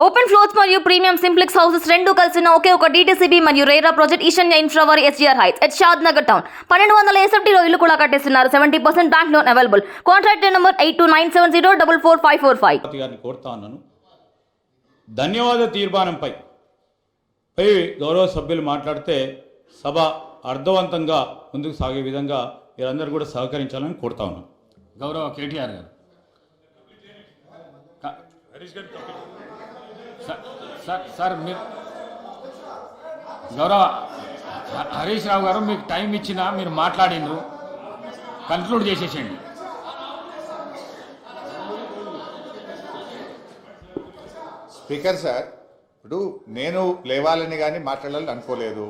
Open floors మరియు premium simplex houses రెండు కలిసిన ఒకే ఒక DTCB మరియు రేరా ప్రాజెక్ట్ ఈశాన్య ఇన్ఫ్రావర్ SGR heights at Shad Nagar town 1200 SFTలో ఇల్లు కూడా కట్టేస్తున్నారు. 70% bank loan available. Contract number 8297044545. గారిని కోరుతా ఉన్నాను. ధన్యవాద తీర్మానంపై గౌరవ సభ్యులు మాట్లాడితే సభ అర్థవంతంగా ముందుకు సాగే విధంగా వీరందరూ కూడా సహకరించాలని కోరుతా ఉన్నాను. గౌరవ కేటీఆర్ గారు సార్ మీరు గౌరవ హరీష్ రావు గారు మీకు టైం ఇచ్చినా మీరు మాట్లాడిండ్రు, కన్క్లూడ్ చేసేసేయండి. స్పీకర్ సార్, ఇప్పుడు నేను లేవాలని కానీ మాట్లాడాలని అనుకోలేదు.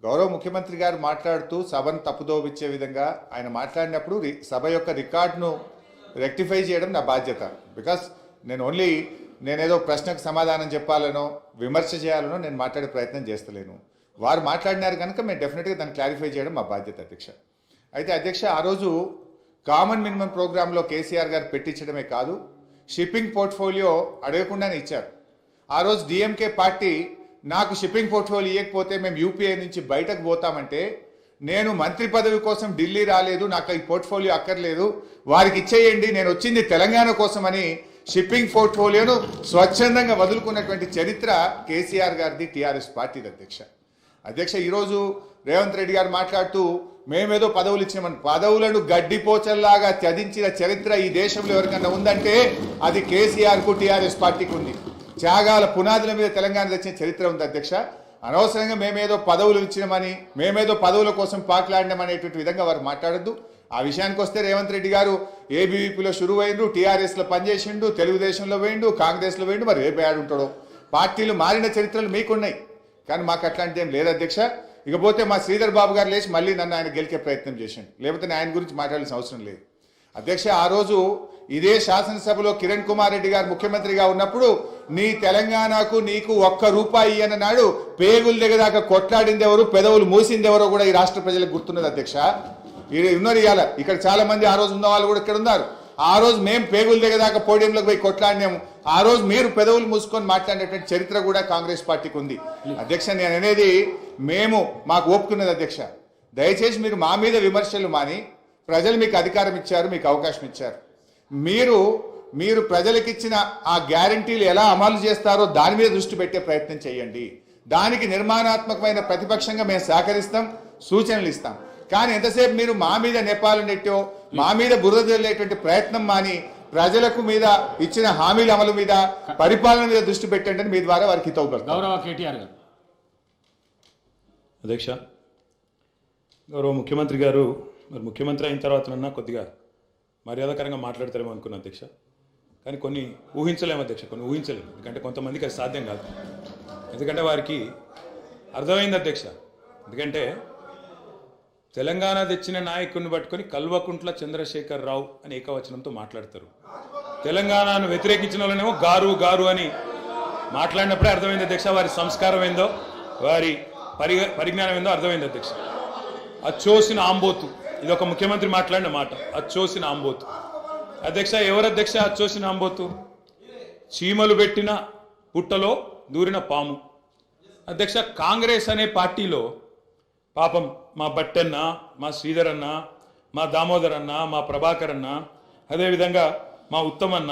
గౌరవ ముఖ్యమంత్రి గారు మాట్లాడుతూ సభను తప్పుదోవిచ్చే విధంగా ఆయన మాట్లాడినప్పుడు సభ యొక్క రికార్డును రెక్టిఫై చేయడం నా బాధ్యత. బికాస్ నేనేదో ప్రశ్నకు సమాధానం చెప్పాలనో విమర్శ చేయాలనో నేను మాట్లాడే ప్రయత్నం చేస్తలేను. వారు మాట్లాడినారు కనుక మేము డెఫినెట్గా దాన్ని క్లారిఫై చేయడం మా బాధ్యత అధ్యక్ష. అయితే అధ్యక్ష, ఆ రోజు కామన్ మినిమం ప్రోగ్రాంలో కేసీఆర్ గారు పెట్టించడమే కాదు, షిప్పింగ్ పోర్ట్ఫోలియో అడగకుండానే ఇచ్చారు. ఆ రోజు డిఎంకే పార్టీ నాకు షిప్పింగ్ పోర్ట్ఫోలియో ఇవ్వకపోతే మేము యూపీఐ నుంచి బయటకు పోతామంటే, నేను మంత్రి పదవి కోసం ఢిల్లీ రాలేదు, నాకు ఈ పోర్ట్ఫోలియో అక్కర్లేదు, వారికి ఇచ్చేయండి, నేను వచ్చింది తెలంగాణ కోసమని షిప్పింగ్ పోర్ట్ఫోలియోను స్వచ్ఛందంగా వదులుకున్నటువంటి చరిత్ర కేసీఆర్ గారిది, టీఆర్ఎస్ పార్టీది అధ్యక్ష. ఈరోజు రేవంత్ రెడ్డి గారు మాట్లాడుతూ మేమేదో పదవులు ఇచ్చామని, పదవులను గడ్డిపోచల్లాగా త్యజించిన చరిత్ర ఈ దేశంలో ఎవరికన్నా ఉందంటే అది కేసీఆర్కు టీఆర్ఎస్ పార్టీకి ఉంది. త్యాగాల పునాదుల మీద తెలంగాణ తెచ్చిన చరిత్ర ఉంది అధ్యక్ష. అనవసరంగా మేమేదో పదవులు ఇచ్చినామని, మేమేదో పదవుల కోసం పాకులాడినామనేటువంటి విధంగా వారు మాట్లాడద్దు. ఆ విషయానికి వస్తే రేవంత్ రెడ్డి గారు ఏబీవీపీలో షురువు అయిండు, టీఆర్ఎస్లో పనిచేసిండు, తెలుగుదేశంలో వేయండు, కాంగ్రెస్లో వేయండు, మరి రేపు ఉంటాడో. పార్టీలు మారిన చరిత్రలు మీకున్నాయి, కానీ మాకు అట్లాంటిది ఏం లేదు అధ్యక్ష. ఇకపోతే మా శ్రీధర్ బాబు గారు లేచి మళ్ళీ నన్ను ఆయన గెలికే ప్రయత్నం చేసిండు, లేకపోతే ఆయన గురించి మాట్లాడాల్సిన అవసరం లేదు అధ్యక్ష. ఆ రోజు ఇదే శాసనసభలో కిరణ్ కుమార్ రెడ్డి గారు ముఖ్యమంత్రిగా ఉన్నప్పుడు నీ తెలంగాణకు నీకు ₹1 అన్నాడు. పేగులు దిగదాకా కొట్లాడింది ఎవరు, పెదవులు మూసింది ఎవరో కూడా ఈ రాష్ట్ర ప్రజలకు గుర్తున్నది అధ్యక్ష. ఉన్నారు ఇవాళ ఇక్కడ చాలా మంది, ఆ రోజు ఉన్న వాళ్ళు కూడా ఇక్కడ ఉన్నారు. ఆ రోజు మేము పేగులు దిగదాకా పోడియంలోకి పోయి కొట్లాడినాము, ఆ రోజు మీరు పెదవులు మూసుకొని మాట్లాడేటువంటి చరిత్ర కూడా కాంగ్రెస్ పార్టీకి ఉంది అధ్యక్ష. నేను అనేది మాకు ఒప్పుకున్నది అధ్యక్ష. దయచేసి మీరు మా మీద విమర్శలు మాని, ప్రజలు మీకు అధికారం ఇచ్చారు, మీకు అవకాశం ఇచ్చారు, మీరు ప్రజలకిచ్చిన ఆ గ్యారంటీలు ఎలా అమలు చేస్తారో దాని మీద దృష్టి పెట్టే ప్రయత్నం చేయండి. దానికి నిర్మాణాత్మకమైన ప్రతిపక్షంగా మేము సహకరిస్తాం, సూచనలు ఇస్తాం. కానీ ఎంతసేపు మీరు మా మీద నేపాలు నెట్టో, మా మీద బురద జల్లేటువంటి ప్రయత్నం మాని, ప్రజలకు మీద ఇచ్చిన హామీల అమలు మీద, పరిపాలన మీద దృష్టి పెట్టండి మీ ద్వారా వారికి హితవుపడతాం. గౌరవ కేటీఆర్ గారు. అధ్యక్ష, గౌరవ ముఖ్యమంత్రి గారు మరి ముఖ్యమంత్రి అయిన తర్వాతనన్నా కొద్దిగా మర్యాదకరంగా మాట్లాడతారేమో అనుకున్నా అధ్యక్ష. కానీ కొన్ని ఊహించలేము అధ్యక్ష, ఎందుకంటే కొంతమందికి అది సాధ్యం కాదు. ఎందుకంటే వారికి అర్థమైంది అధ్యక్ష. ఎందుకంటే తెలంగాణ తెచ్చిన నాయకుడిని పట్టుకొని కల్వకుంట్ల చంద్రశేఖర్ రావు అని ఏకవచనంతో మాట్లాడతారు. తెలంగాణను వ్యతిరేకించిన వాళ్ళనేమో గారు అని మాట్లాడినప్పుడే అర్థమైంది అధ్యక్ష, వారి సంస్కారం ఏందో, వారి పరిజ్ఞానం ఏందో అర్థమైంది అధ్యక్ష. అచ్చోసిన ఆంబోతు, ఇది ఒక ముఖ్యమంత్రి మాట్లాడిన మాట, అచ్చోసిన ఆంబోతు. అధ్యక్ష, ఎవరు అధ్యక్ష అచ్చోసిన ఆంబోతు? చీమలు పెట్టిన పుట్టలో దూరిన పాము అధ్యక్ష. కాంగ్రెస్ అనే పార్టీలో పాపం మా బట్టన్న, మా శ్రీధర్ అన్న, మా దామోదర్ అన్న, మా ప్రభాకర్ అన్న, అదేవిధంగా మా ఉత్తమన్న,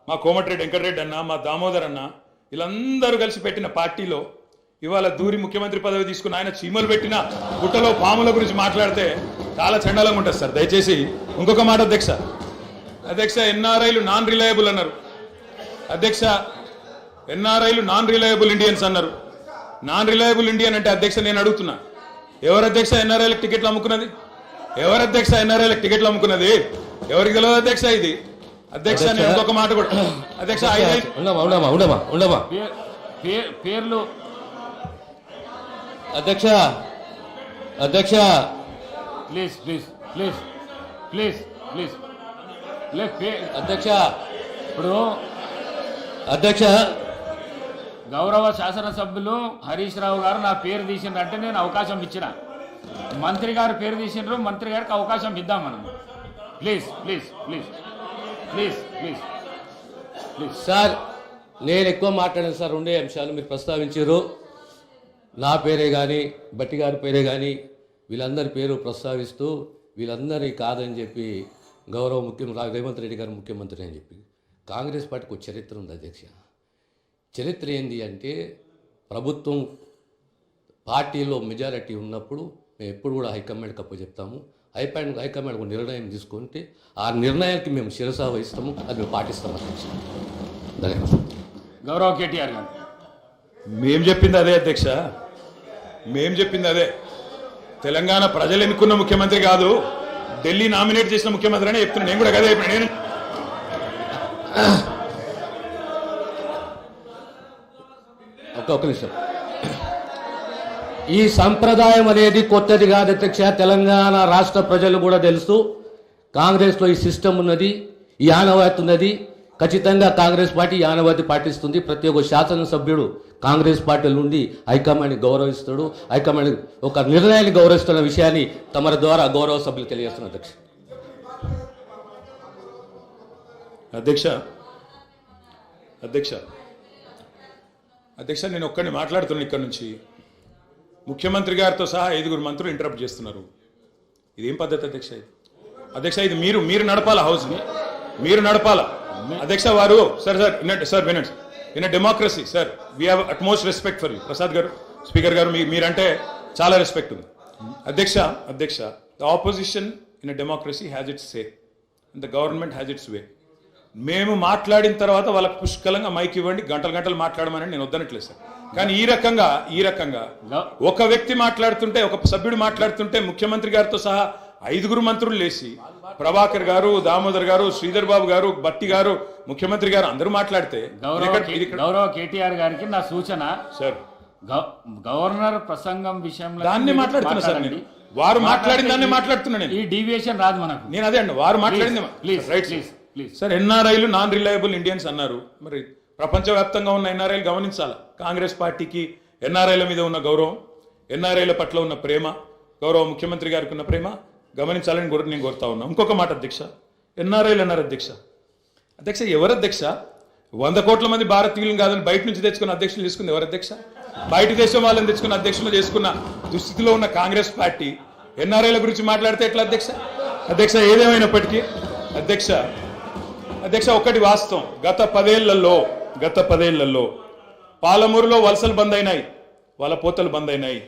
మా కోమటిరెడ్డి వెంకటరెడ్డి అన్న, మా దామోదర్ అన్న, వీళ్ళందరూ కలిసి పెట్టిన పార్టీలో ఇవాళ దూరి ముఖ్యమంత్రి పదవి తీసుకుని ఆయన చీమలు పెట్టిన పుట్టలో పాముల గురించి మాట్లాడితే చాలా చండాలంగా ఉంటుంది సార్. దయచేసి ఇంకొక మాట అధ్యక్ష. ఎన్ఆర్ఐలు నాన్ రిలయబుల్ అన్నారు అధ్యక్ష. ఎన్ఆర్ఐలు నాన్ రిలయబుల్ ఇండియన్స్ అన్నారు. నాన్ రిలయబుల్ ఇండియన్ అంటే అధ్యక్ష నేను అడుగుతున్నా, ఎవరు అధ్యక్ష ఎన్ఆర్ఐలకు టికెట్లు అమ్ముకున్నది? ఎవరు అధ్యక్ష ఎన్ఆర్ఐలకు టికెట్లు అమ్ముకున్నది? ఎవరికి తెలియదు అధ్యక్ష ఇది అధ్యక్ష. నేను ఇంకొక మాట కూడా అధ్యక్ష, పేర్లు అధ్యక్ష ప్లీజ్ అధ్యక్ష, ఇప్పుడు అధ్యక్ష గౌరవ శాసనసభ్యులు హరీష్ రావు గారు నా పేరు తీసిండ్రంటే నేను అవకాశం ఇచ్చిన, మంత్రి గారు పేరు తీసిండ్రు, మంత్రి గారికి అవకాశం ఇద్దాం మనం. ప్లీజ్ సార్ నేను ఎక్కువ మాట్లాడాను సార్. రెండే అంశాలు మీరు ప్రస్తావించారు. నా పేరే కానీ బట్టి గారి పేరే కానీ వీళ్ళందరి పేరు ప్రస్తావిస్తూ వీళ్ళందరినీ కాదని చెప్పి గౌరవ ముఖ్యమంత్రి రేవంత్ రెడ్డి గారు ముఖ్యమంత్రి అని చెప్పి కాంగ్రెస్ పార్టీకి ఒక చరిత్ర ఉంది అధ్యక్ష. చరిత్ర ఏంది అంటే ప్రభుత్వం పార్టీలో మెజారిటీ ఉన్నప్పుడు మేము ఎప్పుడు కూడా హైకమాండ్కి అప్పచెప్తాము. హైకమాండ్ ఒక నిర్ణయం తీసుకుంటే ఆ నిర్ణయానికి మేము శిరసా వహిస్తాము, అది మేము పాటిస్తాము అధ్యక్ష. ధన్యవాదాలు. గౌరవ కేటీఆర్ గారు. మేం చెప్పింది అదే అధ్యక్ష, మేం చెప్పింది అదే. తెలంగాణ ప్రజలు ఎన్నుకున్న ముఖ్యమంత్రి కాదు, ఢిల్లీ నామినేట్ చేసిన ముఖ్యమంత్రి అని చెప్తున్నాను. నేను కూడా అదే చెప్పాను. నేను ఒక్క నిమిషం. ఈ సంప్రదాయం అనేది కొత్తది కాదు అధ్యక్ష. తెలంగాణ రాష్ట్ర ప్రజలు కూడా తెలుసు. కాంగ్రెస్లో ఈ సిస్టమ్ ఉన్నది, ఈ ఆనవాయితీ ఉన్నది. ఖచ్చితంగా కాంగ్రెస్ పార్టీ ఈ ఆనవాయితీ పాటిస్తుంది. ప్రతి ఒక్క శాసనసభ్యుడు కాంగ్రెస్ పార్టీ నుండి హైకమాండ్ని గౌరవిస్తాడు, హైకమాండ్ ఒక నిర్ణయాన్ని గౌరవిస్తున్న విషయాన్ని తమ ద్వారా గౌరవ సభ్యులు తెలియజేస్తున్నారు అధ్యక్ష. అధ్యక్ష అధ్యక్ష అధ్యక్ష నేను ఒక్కడిని మాట్లాడుతున్నాను ఇక్కడ నుంచి. ముఖ్యమంత్రి గారితో సహా 5 మంత్రులు ఇంటరప్ట్ చేస్తున్నారు. ఇదేం పద్ధతి అధ్యక్ష? ఇది అధ్యక్ష, ఇది మీరు నడపాలా, హౌస్ని మీరు నడపాలా అధ్యక్ష. వారు సార్ వినండి. In a democracy sir we have utmost respect for you. Prasad garu, speaker garu, మీరంటే చాలా రెస్పెక్ట్ ఉంది. అధ్యక్ష the opposition in a democracy has its say and the government has its way. మేము మాట్లాడిన తర్వాత వాళ్ళకి పుష్కలంగా మైక్ ఇవ్వండి, గంటలు మాట్లాడమని నేను వద్దనట్లేదు సార్. కానీ ఈ రకంగా ఒక వ్యక్తి మాట్లాడుతుంటే, ఒక సభ్యుడు మాట్లాడుతుంటే ముఖ్యమంత్రి గారితో సహా 5 మంత్రులు లేచి ప్రభాకర్ గారు, దామోదర్ గారు, శ్రీధర్ బాబు గారు, బట్టి గారు, ముఖ్యమంత్రి గారు అందరూ మాట్లాడితే గౌరవ కేటీఆర్ గారికి నా సూచన సార్, గవర్నర్ ప్రసంగం విషయంలో దాన్ని మాట్లాడుతున్నా సార్. నేను వారు మాట్లాడిన దాన్ని మాట్లాడుతున్నా. నేను ఈ డీవియేషన్ రాదు మనకు. నేను అదే అండి, వారు మాట్లాడింది రైట్ ప్లీజ్ సార్. ఎన్ఆర్ఐలు నాన్ రిలయబుల్ ఇండియన్స్ అన్నారు. మరి ప్రపంచవ్యాప్తంగా ఉన్న ఎన్ఆర్ఐలు గమనించాలి. కాంగ్రెస్ పార్టీకి ఎన్ఆర్ఐల మీద ఉన్న గౌరవం, ఎన్ఆర్ఐల పట్ల ఉన్న ప్రేమ, గౌరవ ముఖ్యమంత్రి గారికి ఉన్న ప్రేమ గమనించాలని నేను కోరుతా ఉన్నా. ఇంకొక మాట అధ్యక్ష, ఎన్ఆర్ఐలు అన్నారు అధ్యక్ష ఎవరు అధ్యక్ష? 100 కోట్ల మంది భారతీయులను కాదని బయట నుంచి తెచ్చుకున్న అధ్యక్షులు తీసుకుంది ఎవరు అధ్యక్ష? బయట దేశం వాళ్ళని తెచ్చుకున్న అధ్యక్షులు చేసుకున్న దుస్థితిలో ఉన్న కాంగ్రెస్ పార్టీ ఎన్ఆర్ఐల గురించి మాట్లాడితే ఎట్లా అధ్యక్ష? ఏదేమైనప్పటికీ అధ్యక్ష ఒకటి వాస్తవం, గత 10 ఏళ్లలో పాలమూరులో వలసలు బంద్ అయినాయి, వాళ్ళ పోతలు బంద్ అయినాయి.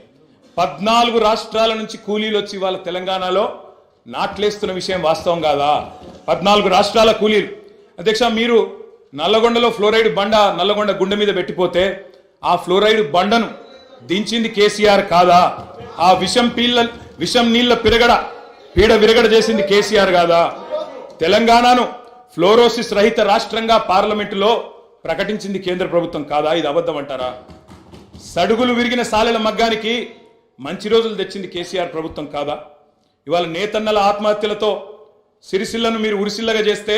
14 రాష్ట్రాల నుంచి కూలీలు వచ్చి వాళ్ళ తెలంగాణలో నాట్లేస్తున్న విషయం వాస్తవం కాదా? 14 రాష్ట్రాల కూలీలు. అధ్యక్ష, మీరు నల్లగొండలో ఫ్లోరైడ్ బండ నల్లగొండ గుండె మీద పెట్టిపోతే ఆ ఫ్లోరైడ్ బండను దించింది కేసీఆర్ కాదా? ఆ విషం నీళ్ల పీడ విరగడ చేసింది కేసీఆర్ కాదా? తెలంగాణను ఫ్లోరోసిస్ రహిత రాష్ట్రంగా పార్లమెంటులో ప్రకటించింది కేంద్ర ప్రభుత్వం కాదా? ఇది అబద్ధం అంటారా? సడుగులు విరిగిన సాలెల మగ్గానికి మంచి రోజులు తెచ్చింది కేసీఆర్ ప్రభుత్వం కాదా? ఇవాళ నేతన్నల ఆత్మహత్యలతో సిరిసిల్లను మీరు ఉరిసిల్లగా చేస్తే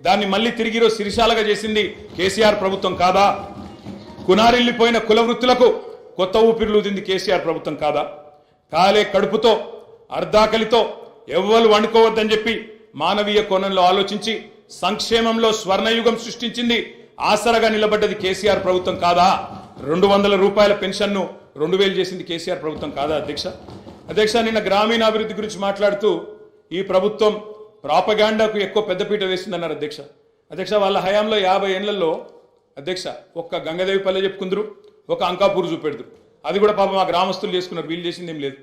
దాన్ని మళ్ళీ తిరిగి సిరిశాలగా చేసింది కేసీఆర్ ప్రభుత్వం కాదా? కునారిల్లిపోయిన కుల వృత్తులకు కొత్త ఊపిరిలూదింది కేసీఆర్ ప్రభుత్వం కాదా? కాలే కడుపుతో అర్ధాకలితో ఎవ్వరు వండుకోవద్దని చెప్పి మానవీయ కోణంలో ఆలోచించి సంక్షేమంలో స్వర్ణయుగం సృష్టించింది, ఆసరగా నిలబడ్డది కేసీఆర్ ప్రభుత్వం కాదా? 200 రూపాయల పెన్షన్ను 2000 చేసింది కేసీఆర్ ప్రభుత్వం కాదా? అధ్యక్ష నిన్న గ్రామీణాభివృద్ధి గురించి మాట్లాడుతూ ఈ ప్రభుత్వం ప్రాపగాండాకు ఎక్కువ పెద్దపీట వేసిందన్నారు అధ్యక్ష. వాళ్ళ హయాంలో 50 ఏళ్లలో అధ్యక్ష ఒక్క గంగదేవి పల్లె చెప్పుకుందరు, ఒక అంకాపూర్ చూపెడుతురు. అది కూడా పాపం ఆ గ్రామస్తులు చేసుకున్నారు, వీళ్ళు చేసింది ఏం లేదు.